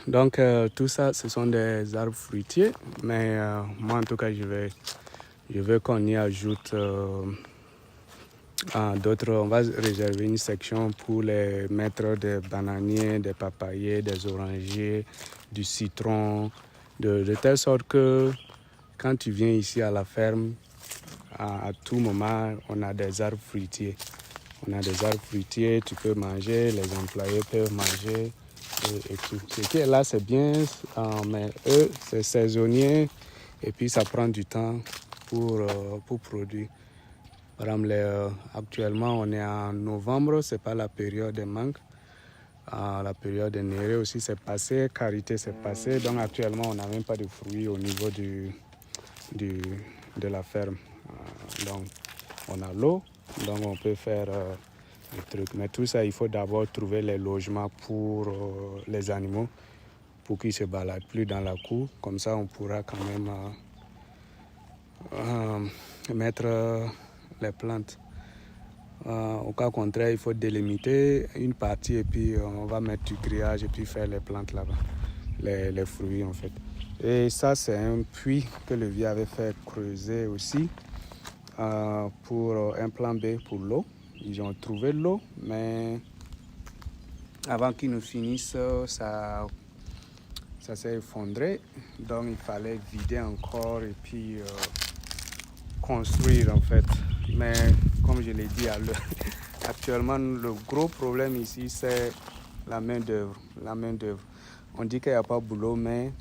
Donc, tout ça, ce sont des arbres fruitiers. Mais moi, en tout cas, je veux qu'on y ajoute d'autres. On va réserver une section pour les mettre des bananiers, des papayers, des orangers, du citron, de telle sorte que quand tu viens ici à la ferme, à tout moment, on a des arbres fruitiers. On a des arbres fruitiers, tu peux manger, les employés peuvent manger et tout. Ce qui est là, c'est bien, mais eux, c'est saisonnier et puis ça prend du temps pour produire. Par exemple, actuellement, on est en novembre, ce n'est pas la période des mangues. La période des nérés aussi, c'est passé, karité, c'est passé. Donc actuellement, on n'a même pas de fruits au niveau de la ferme. Donc, on a l'eau, donc on peut faire des trucs. Mais tout ça, il faut d'abord trouver les logements pour les animaux, pour qu'ils ne se baladent plus dans la cour. Comme ça, on pourra quand même mettre les plantes. Au cas contraire, il faut délimiter une partie et puis on va mettre du grillage et puis faire les plantes là-bas, les fruits en fait. Et ça, c'est un puits que le vieux avait fait creuser aussi pour un plan B pour l'eau. Ils ont trouvé l'eau, mais avant qu'ils nous finissent, ça s'est effondré. Donc, il fallait vider encore et puis construire en fait. Mais comme je l'ai dit actuellement, le gros problème ici, c'est la main-d'œuvre. On dit qu'il n'y a pas de boulot, mais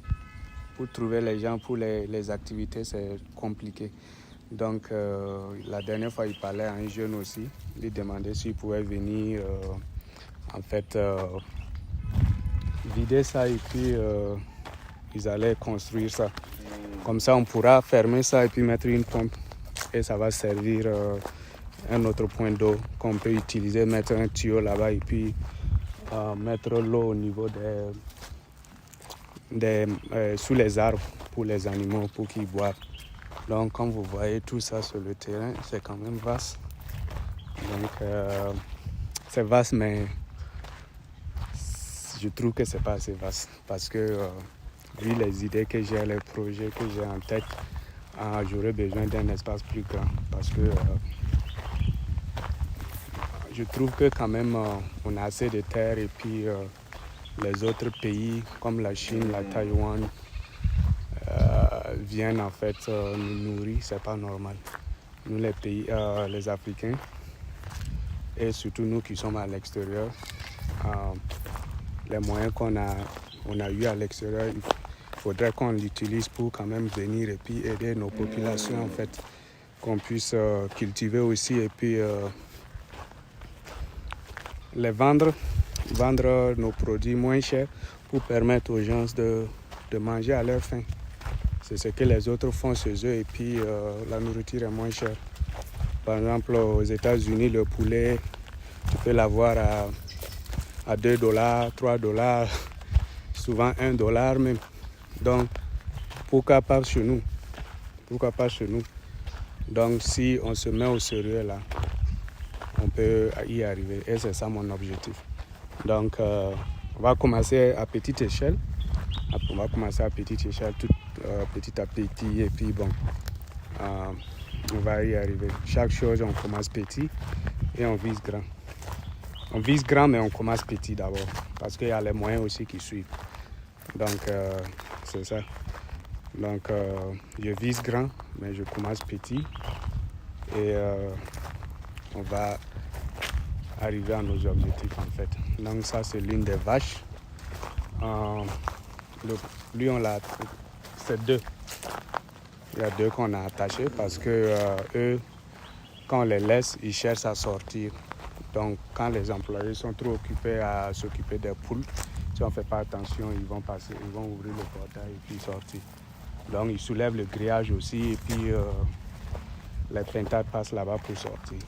pour trouver les gens pour les activités, c'est compliqué. Donc, la dernière fois, il parlait à un jeune aussi. Il demandait s'il pouvait venir, vider ça et puis ils allaient construire ça. Comme ça, on pourra fermer ça et puis mettre une pompe. Et ça va servir un autre point d'eau qu'on peut utiliser, mettre un tuyau là-bas et puis mettre l'eau au niveau sous les arbres pour les animaux, pour qu'ils boivent. Donc, comme vous voyez, tout ça sur le terrain, c'est quand même vaste. Donc, c'est vaste, mais je trouve que c'est pas assez vaste parce que vu les idées que j'ai, les projets que j'ai en tête, j'aurais besoin d'un espace plus grand parce que je trouve que quand même on a assez de terre et puis les autres pays comme la Chine, la Taïwan viennent en fait nous nourrir, c'est pas normal. Nous les pays, les Africains et surtout nous qui sommes à l'extérieur, les moyens qu'on a eu à l'extérieur, il faudrait qu'on l'utilise pour quand même venir et puis aider nos populations en fait, qu'on puisse cultiver aussi et puis les vendre nos produits moins chers pour permettre aux gens de manger à leur faim. C'est ce que les autres font chez eux et puis la nourriture est moins chère. Par exemple, aux États-Unis, le poulet, tu peux l'avoir à $2, $3, souvent $1 même. Donc, pourquoi pas chez nous? Donc, si on se met au sérieux là, on peut y arriver. Et c'est ça mon objectif. Donc, on va commencer à petite échelle. Tout petit à petit. Et puis, bon, on va y arriver. Chaque chose, on commence petit et on vise grand. On vise grand, mais on commence petit d'abord. Parce qu'il y a les moyens aussi qui suivent. Donc, c'est ça. Donc, je vise grand, mais je commence petit. Et on va arriver à nos objectifs, en fait. Donc, ça, c'est l'une des vaches. Lui, c'est 2. Il y a 2 qu'on a attachés parce que eux, quand on les laisse, ils cherchent à sortir. Donc, quand les employés sont trop occupés à s'occuper des poules, si on ne fait pas attention, ils vont ouvrir le portail et puis sortir. Donc, ils soulèvent le grillage aussi et puis les pintades passent là-bas pour sortir.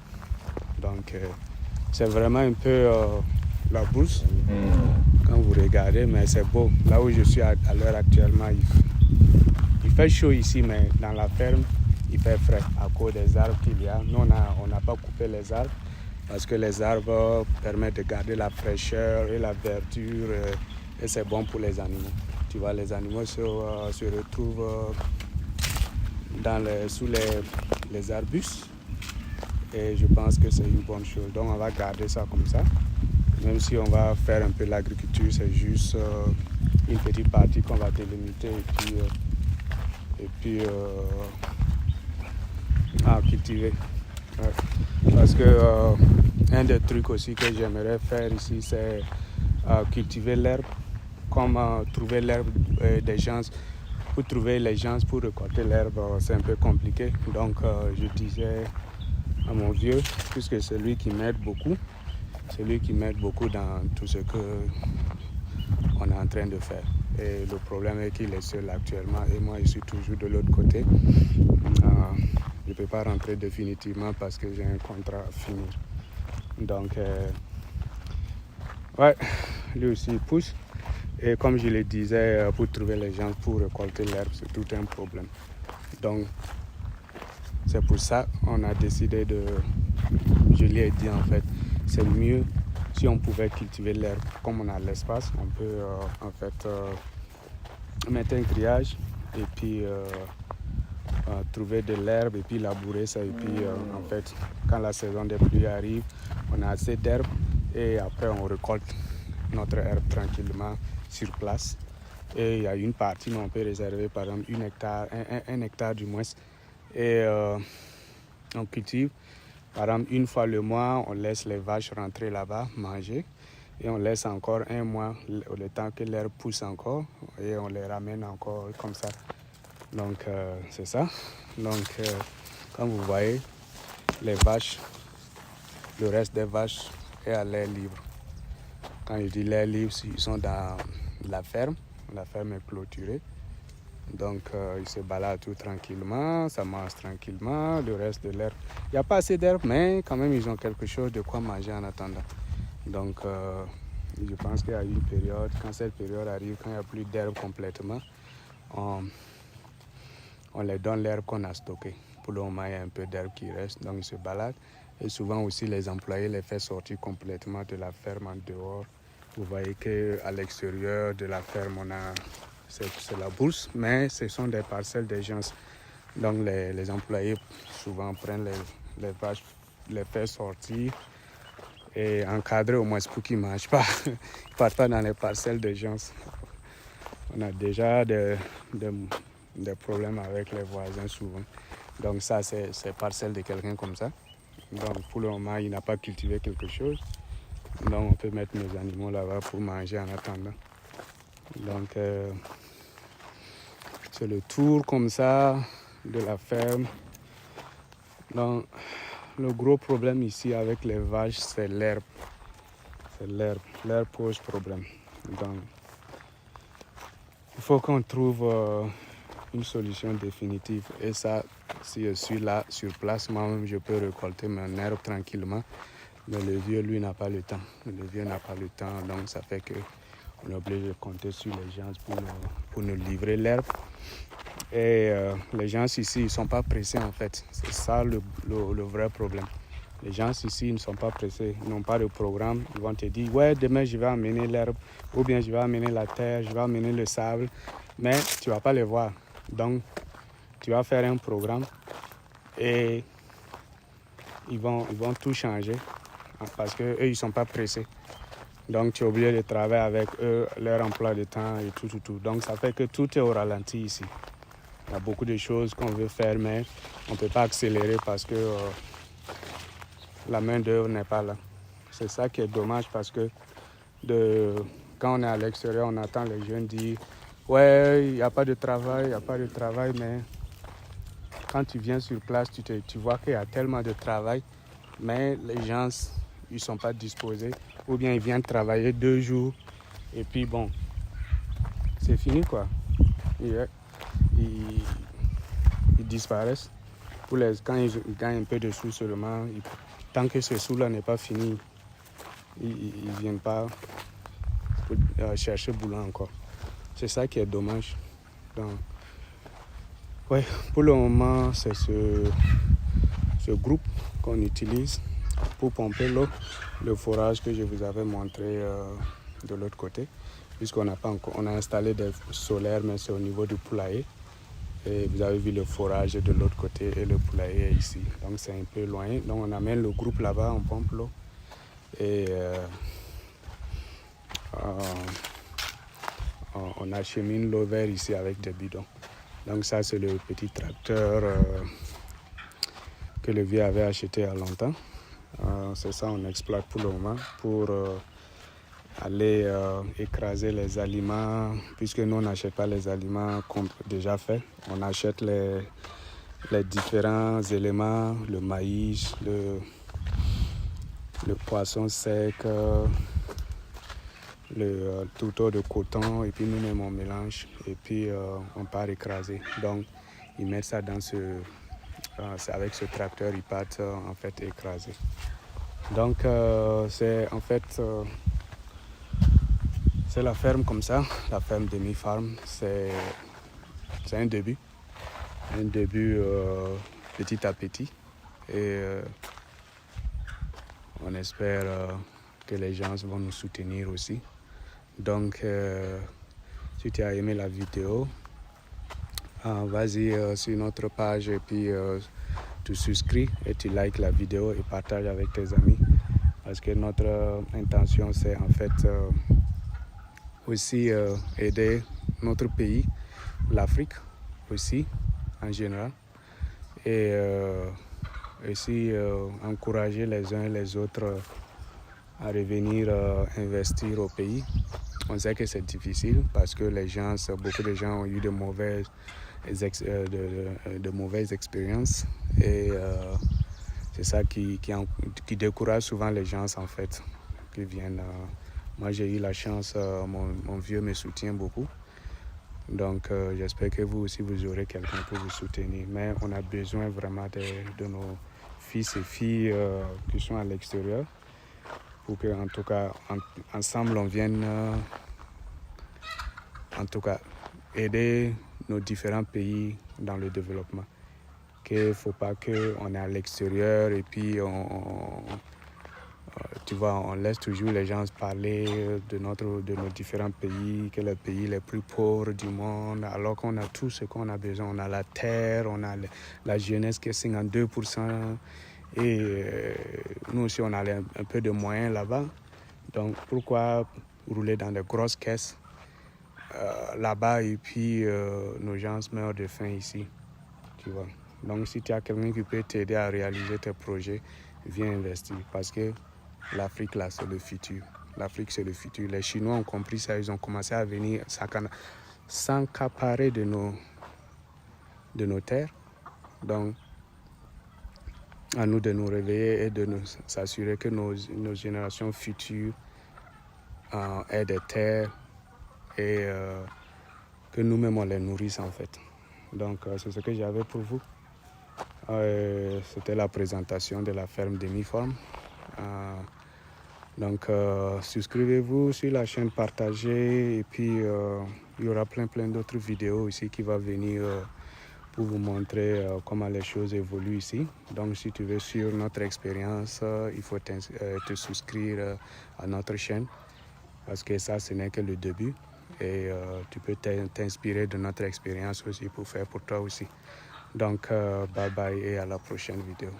Donc, c'est vraiment un peu la bourse quand vous regardez, mais c'est beau. Là où je suis à l'heure actuellement, il fait chaud ici, mais dans la ferme, il fait frais à cause des arbres qu'il y a. Nous, on n'a pas coupé les arbres parce que les arbres permettent de garder la fraîcheur et la verdure et c'est bon pour les animaux. Tu vois, les animaux se retrouvent sous les arbustes et je pense que c'est une bonne chose. Donc on va garder ça comme ça. Même si on va faire un peu l'agriculture, c'est juste une petite partie qu'on va délimiter et puis cultiver. Ouais. Parce que un des trucs aussi que j'aimerais faire ici, c'est cultiver l'herbe, comme trouver l'herbe des gens. Pour trouver les gens pour récolter l'herbe, c'est un peu compliqué. Donc je disais à mon vieux, puisque c'est lui qui m'aide beaucoup, c'est lui qui m'aide beaucoup dans tout ce qu'on est en train de faire. Et le problème est qu'il est seul actuellement et moi je suis toujours de l'autre côté. Je ne peux pas rentrer définitivement parce que j'ai un contrat à finir. Donc, ouais, lui aussi il pousse. Et comme je le disais, pour trouver les gens pour récolter l'herbe, c'est tout un problème. Donc, c'est pour ça qu'on a décidé je lui ai dit en fait, c'est mieux si on pouvait cultiver l'herbe. Comme on a l'espace, on peut en fait mettre un grillage et puis trouver de l'herbe et puis labourer ça. Et puis en fait, quand la saison des pluies arrive, on a assez d'herbe et après on récolte notre herbe tranquillement sur place. Et il y a une partie, mais on peut réserver par exemple un hectare du moins. Et on cultive. Par exemple, une fois le mois, on laisse les vaches rentrer là-bas, manger. Et on laisse encore un mois, le temps que l'herbe pousse encore. Et on les ramène encore comme ça. Donc, c'est ça. Donc, comme vous voyez, les vaches, le reste des vaches est à l'air libre. Quand je dis l'air libre, ils sont dans la ferme. La ferme est clôturée. Donc, ils se baladent tout tranquillement, ça mange tranquillement, le reste de l'herbe. Il n'y a pas assez d'herbe, mais quand même, ils ont quelque chose de quoi manger en attendant. Donc, je pense qu'il y a une période, quand cette période arrive, quand il n'y a plus d'herbe complètement, on les donne l'herbe qu'on a stockée. Pour le moment, il y a un peu d'herbe qui reste, donc ils se baladent. Et souvent aussi, les employés les font sortir complètement de la ferme en dehors. Vous voyez qu'à l'extérieur de la ferme, c'est la bourse, mais ce sont des parcelles des gens. Donc les employés souvent prennent les vaches, les font sortir et encadrer au moins pour qu'ils ne mangent pas. Ils ne partent pas dans les parcelles des gens. On a déjà des problèmes avec les voisins souvent. Donc ça, c'est parcelle de quelqu'un comme ça. Donc pour le moment, il n'a pas cultivé quelque chose. Donc on peut mettre nos animaux là-bas pour manger en attendant. Donc c'est le tour comme ça de la ferme. Donc le gros problème ici avec les vaches, c'est l'herbe. C'est l'herbe. L'herbe pose problème. Donc il faut qu'on trouve une solution définitive. Et ça, si je suis là sur place, moi-même je peux récolter mon herbe tranquillement. Mais le vieux, lui, n'a pas le temps. Le vieux n'a pas le temps, donc ça fait qu'on est obligé de compter sur les gens pour nous livrer l'herbe. Et les gens ici, ils ne sont pas pressés en fait. C'est ça le vrai problème. Les gens ici, ils ne sont pas pressés. Ils n'ont pas de programme. Ils vont te dire, ouais, demain, je vais amener l'herbe. Ou bien, je vais amener la terre, je vais amener le sable. Mais tu ne vas pas les voir. Donc, tu vas faire un programme et ils vont tout changer. Parce qu'eux, ils ne sont pas pressés. Donc, tu es obligé de travailler avec eux, leur emploi de temps et tout. Donc, ça fait que tout est au ralenti ici. Il y a beaucoup de choses qu'on veut faire, mais on ne peut pas accélérer parce que la main-d'œuvre n'est pas là. C'est ça qui est dommage parce que quand on est à l'extérieur, on entend les jeunes dire « Ouais, il n'y a pas de travail, mais quand tu viens sur place, tu vois qu'il y a tellement de travail, mais les gens, ils ne sont pas disposés. Ou bien ils viennent travailler 2 jours et puis bon, c'est fini quoi. Yeah. Ils disparaissent. Quand ils gagnent un peu de sous seulement, tant que ce sous-là n'est pas fini, ils ne viennent pas chercher boulot encore. C'est ça qui est dommage. Donc, ouais, pour le moment, c'est ce groupe qu'on utilise pour pomper l'eau, le forage que je vous avais montré de l'autre côté, puisqu'on n'a pas encore, on a installé des solaires, mais c'est au niveau du poulailler. Et vous avez vu le forage de l'autre côté et le poulailler est ici. Donc c'est un peu loin. Donc on amène le groupe là-bas, on pompe l'eau. Et on achemine l'eau vers ici avec des bidons. Donc ça c'est le petit tracteur que le vieux avait acheté il y a longtemps. C'est ça on exploite pour le moment pour aller écraser les aliments, puisque nous on n'achète pas les aliments déjà faits. On achète les différents éléments, le maïs, le poisson sec, le touteau de coton, et puis nous-mêmes on mélange et puis on part écraser. Donc ils mettent ça dans avec ce tracteur, ils partent en fait écraser. Donc c'est en fait c'est la ferme comme ça, la ferme demi-farm. C'est un début petit à petit, et on espère que les gens vont nous soutenir aussi. Donc si tu as aimé la vidéo, vas-y sur notre page et puis tu souscris et tu likes la vidéo et partage avec tes amis, parce que notre intention c'est en fait aussi aider notre pays, l'Afrique aussi en général, et aussi encourager les uns et les autres à revenir investir au pays. On sait que c'est difficile parce que beaucoup de gens ont eu de mauvaises expériences, et c'est ça qui décourage souvent les gens en fait qui viennent. Moi j'ai eu la chance, mon vieux me soutient beaucoup. Donc j'espère que vous aussi vous aurez quelqu'un pour vous soutenir. Mais on a besoin vraiment de nos fils et filles qui sont à l'extérieur, pour que en tout cas ensemble on vienne en tout cas aider nos différents pays dans le développement. Qu'il ne faut pas qu'on est à l'extérieur et puis tu vois, on laisse toujours les gens parler de nos différents pays, que les pays les plus pauvres du monde, alors qu'on a tout ce qu'on a besoin. On a la terre, on a la jeunesse qui est 52%, et nous aussi on a un peu de moyens là-bas. Donc pourquoi rouler dans de grosses caisses là-bas et puis nos gens meurent de faim ici, tu vois. Donc si tu as quelqu'un qui peut t'aider à réaliser tes projets, viens investir, parce que l'Afrique, là, c'est le futur. L'Afrique, c'est le futur. Les Chinois ont compris ça. Ils ont commencé à venir s'accaparer de nos terres. Donc, à nous de nous réveiller et de nous s'assurer que nos générations futures aient des terres et que nous-mêmes, on les nourrisse, en fait. Donc, c'est ce que j'avais pour vous. C'était la présentation de la ferme demi-farm. Donc souscrivez-vous sur la chaîne, partagez, et puis il y aura plein d'autres vidéos ici qui vont venir pour vous montrer comment les choses évoluent ici. Donc si tu veux suivre notre expérience, il faut te souscrire à notre chaîne, parce que ça ce n'est que le début, et tu peux t'inspirer de notre expérience aussi pour faire pour toi aussi. Donc bye bye et à la prochaine vidéo.